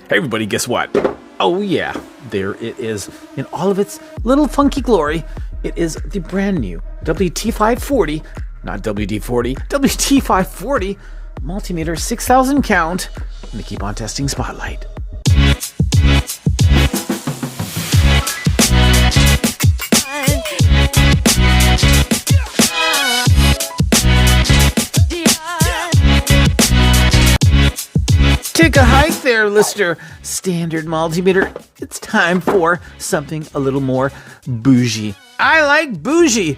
Hey everybody, guess what? Oh yeah, there it is in all of its little funky glory. It is the brand new WT540, not WD-40, WT540 Multimeter 6000 count in the Keep On Testing Spotlight. Take a hike there, listener. Standard multimeter. It's time for something a little more bougie. I like bougie.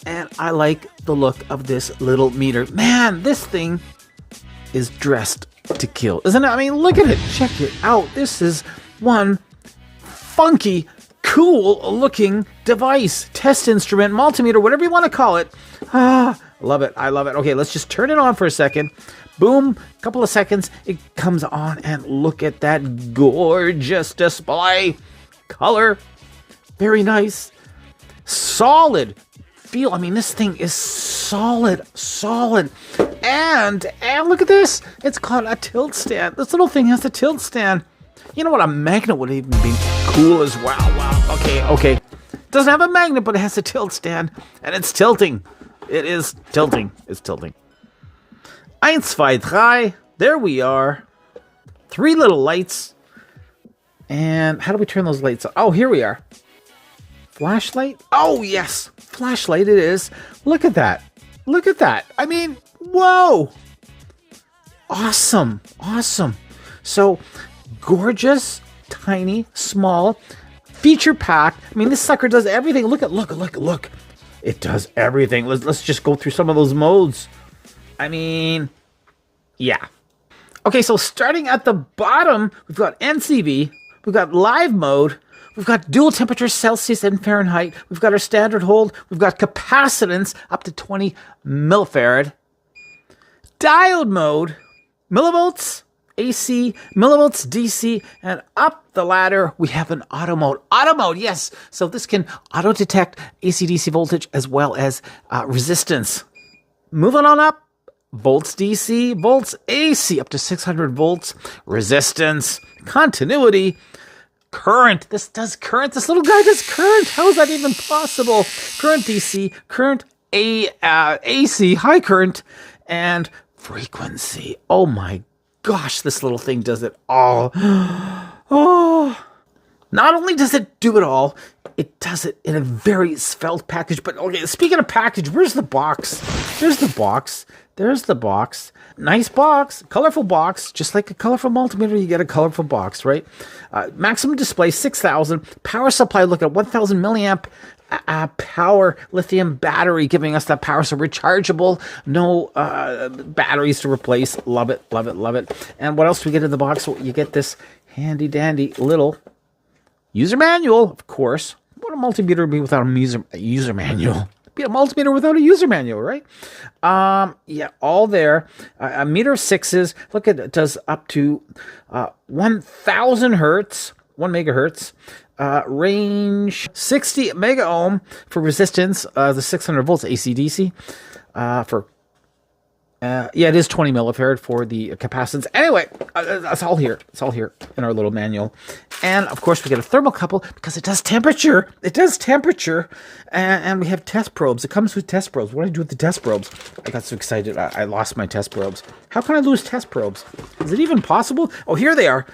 And I like the look of this little meter. Man, this thing is dressed to kill, isn't it? I mean, look at it. Check it out. This is one funky, cool looking device. Test instrument, multimeter, whatever you want to call it. Ah, love it. I love it. Okay, let's just turn it on for a second. Boom, couple of seconds, it comes on, and look at that gorgeous display. Color, very nice. Solid feel. I mean, this thing is solid. And look at this. It's called a tilt stand. This little thing has a tilt stand. You know what? A magnet would even be cool as well. Wow. Okay. Doesn't have a magnet, but it has a tilt stand, and it's tilting. It is tilting. It's tilting. 1, 2, 3. There we are. 3 little lights. And how do we turn those lights on? Oh, here we are. Flashlight? Oh, yes. Flashlight it is. Look at that. Look at that. I mean, whoa. Awesome. So, gorgeous, tiny, small, feature-packed. I mean, this sucker does everything. Look. It does everything. Let's just go through some of those modes. I mean, yeah. Okay, so starting at the bottom, we've got NCV, we've got live mode, we've got dual temperature Celsius and Fahrenheit, we've got our standard hold, we've got capacitance up to 20 millifarad, diode mode, millivolts, AC, millivolts, DC, and up the ladder, we have an auto mode. Auto mode, yes. So this can auto detect AC/DC voltage as well as resistance. Moving on up. Volts DC, volts AC, up to 600 volts, resistance, continuity, current. This does current. This little guy does current. How is that even possible? Current DC, current AC, high current, and frequency. Oh my gosh, this little thing does it all. Oh, not only does it do it all, it does it in a very svelte package. But okay, speaking of package, where's the box? There's the box. Nice box, colorful box. Just like a colorful multimeter, you get a colorful box, right? Maximum display 6,000. Power supply, look at 1,000 milliamp power lithium battery, giving us that power. So rechargeable, no batteries to replace. Love it. And what else do we get in the box? Well, you get this handy dandy little user manual, of course. What a multimeter would be without a user manual? Be a multimeter without a user manual, right? Yeah, all there. A meter of 6s. Look at it, does up to 1,000 hertz, 1 megahertz. Range 60 mega ohm for resistance. The 600 volts AC/DC. Yeah, it is 20 millifarad for the capacitance. Anyway, it's all here. It's all here in our little manual. And, of course, we get a thermocouple because it does temperature. And we have test probes. It comes with test probes. What do I do with the test probes? I got so excited. I lost my test probes. How can I lose test probes? Is it even possible? Oh, here they are.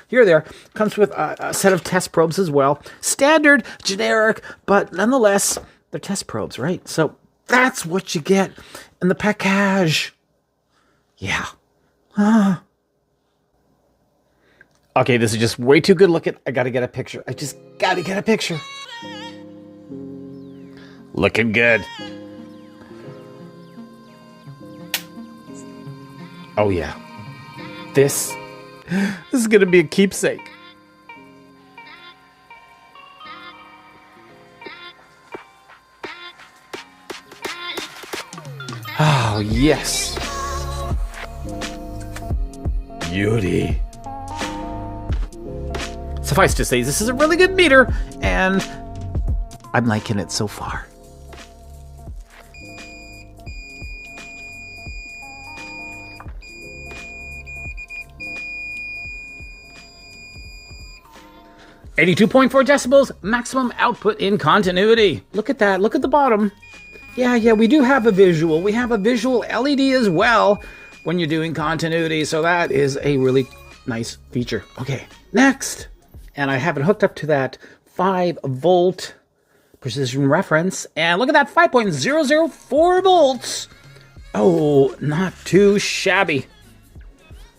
Comes with a set of test probes as well. Standard, generic, but nonetheless, they're test probes, right? So that's what you get in the package. Yeah. Okay, this is just way too good looking. I gotta get a picture. Looking good. Oh yeah. This is gonna be a keepsake. Oh yes. Beauty. Suffice to say, this is a really good meter, and I'm liking it so far. 82.4 decibels, maximum output in continuity. Look at that, look at the bottom. Yeah, we do have a visual. We have a visual LED as well when you're doing continuity, so that is a really nice feature. Okay, next. And I have it hooked up to that 5-volt precision reference. And look at that, 5.004 volts. Oh, not too shabby.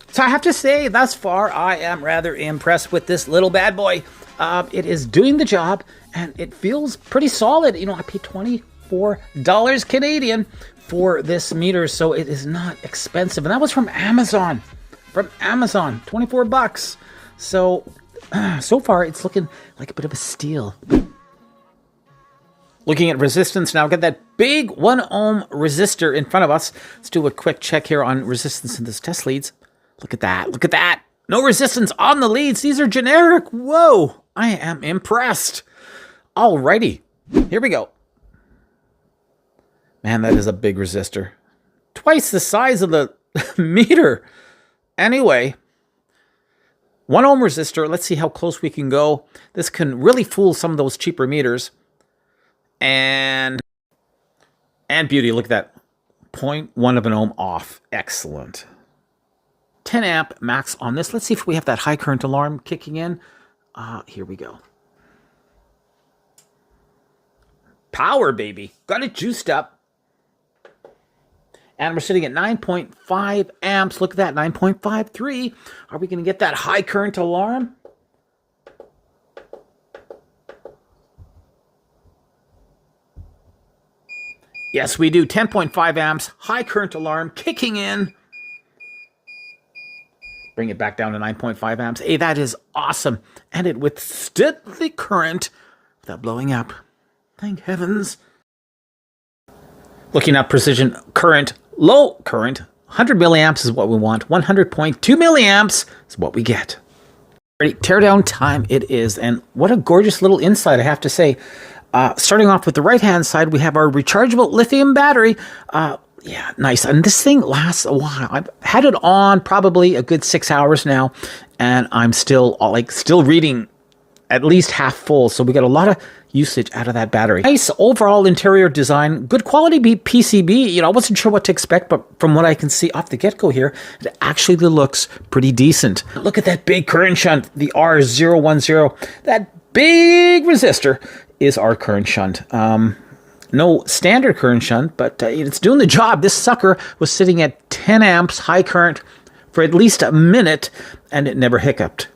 So I have to say, thus far, I am rather impressed with this little bad boy. It is doing the job, and it feels pretty solid. You know, I paid $24 Canadian for this meter, so it is not expensive. And that was from Amazon. From Amazon, 24 bucks. So far, it's looking like a bit of a steal. Looking at resistance now, got that big 1 ohm resistor in front of us. Let's do a quick check here on resistance in this test leads. Look at that, look at that. No resistance on the leads. These are generic. Whoa, I am impressed. Alrighty, here we go. Man, that is a big resistor. Twice the size of the meter. Anyway, 1 ohm resistor. Let's see how close we can go. This can really fool some of those cheaper meters. And beauty, look at that. 0.1 of an ohm off. Excellent. 10 amp max on this. Let's see if we have that high current alarm kicking in. Here we go. Power, baby. Got it juiced up. And we're sitting at 9.5 amps. Look at that, 9.53. Are we going to get that high current alarm? Yes, we do. 10.5 amps, high current alarm kicking in. Bring it back down to 9.5 amps. Hey, that is awesome. And it withstood the current without blowing up. Thank heavens. Looking at precision current, low current, 100 milliamps is what we want. 100.2 milliamps is what we get. Ready, teardown time it is. And what a gorgeous little inside, I have to say. Starting off with the right-hand side, we have our rechargeable lithium battery. Yeah, nice. And this thing lasts a while. I've had it on probably a good 6 hours now, and I'm still reading at least half full. So we got a lot of usage out of that battery. Nice overall interior design, good quality PCB. You know, I wasn't sure what to expect, but from what I can see off the get-go here, it actually looks pretty decent. Look at that big current shunt, the R010. That big resistor is our current shunt. No standard current shunt, but it's doing the job. This sucker was sitting at 10 amps high current for at least a minute, and it never hiccuped.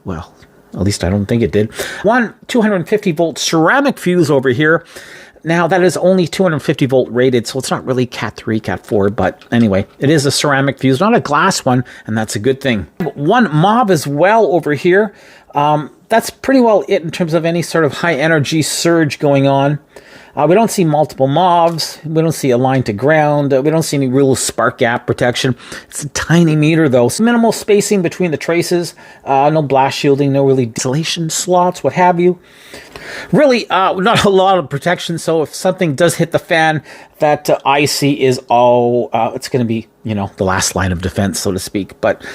Well, at least I don't think it did. One 250 volt ceramic fuse over here. Now, that is only 250 volt rated, so it's not really Cat 3, Cat 4, but anyway, it is a ceramic fuse, not a glass one, and that's a good thing. One mob as well over here. That's pretty well it in terms of any sort of high energy surge going on. We don't see multiple mobs. We don't see a line to ground. We don't see any real spark gap protection. It's a tiny meter though. So minimal spacing between the traces. No blast shielding, no really insulation slots, what have you. Really, not a lot of protection. So if something does hit the fan, that IC is all, it's going to be, you know, the last line of defense, so to speak. But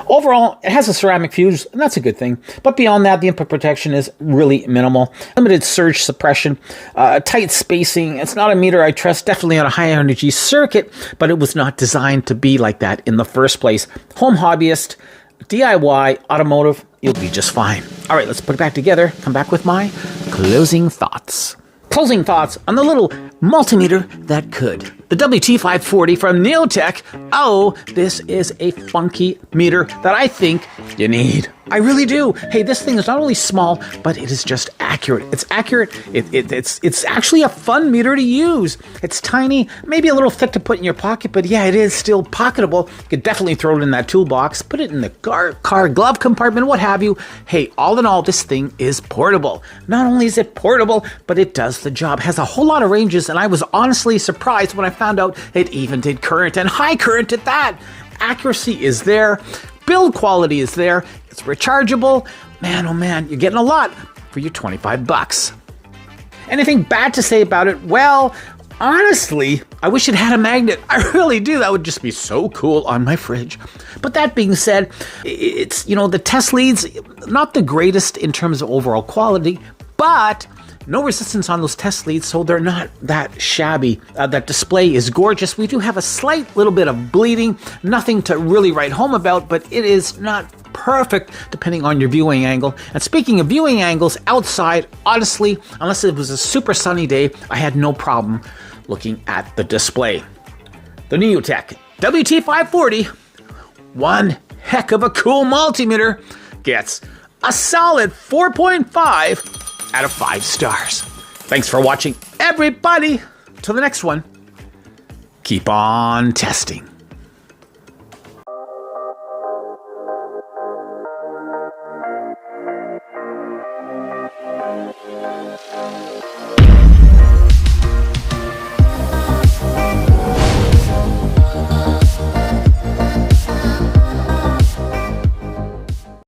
overall, it has a ceramic fuse, and that's a good thing. But beyond that, the input protection is really minimal. Limited surge suppression, tight spacing. It's not a meter I trust, definitely on a high energy circuit, but it was not designed to be like that in the first place. Home hobbyist, DIY, automotive, you'll be just fine. All right, let's put it back together. Come back with my closing thoughts. Closing thoughts on the little multimeter that could. The WT540 from NEOTECK. Oh, this is a funky meter that I think you need. I really do. Hey, this thing is not only small, but it is just accurate. It's accurate. It's actually a fun meter to use. It's tiny, maybe a little thick to put in your pocket, but yeah, it is still pocketable. You could definitely throw it in that toolbox, put it in the car glove compartment, what have you. Hey, all in all, this thing is portable. Not only is it portable, but it does the job. Has a whole lot of ranges, and I was honestly surprised when I found out it even did current and high current at that. Accuracy is there. Build quality is there. It's rechargeable. Man, oh man, you're getting a lot for your 25 bucks. Anything bad to say about it? Well, honestly, I wish it had a magnet. I really do. That would just be so cool on my fridge. But that being said, it's, the test leads, not the greatest in terms of overall quality, but no resistance on those test leads, so they're not that shabby. That display is gorgeous. We do have a slight little bit of bleeding, nothing to really write home about, but it is not perfect depending on your viewing angle. And speaking of viewing angles, outside, honestly, unless it was a super sunny day, I had no problem looking at the display. The NEOTECK WT540, one heck of a cool multimeter, gets a solid 4.5 out of 5 stars. Thanks for watching, everybody. Till the next one, keep on testing.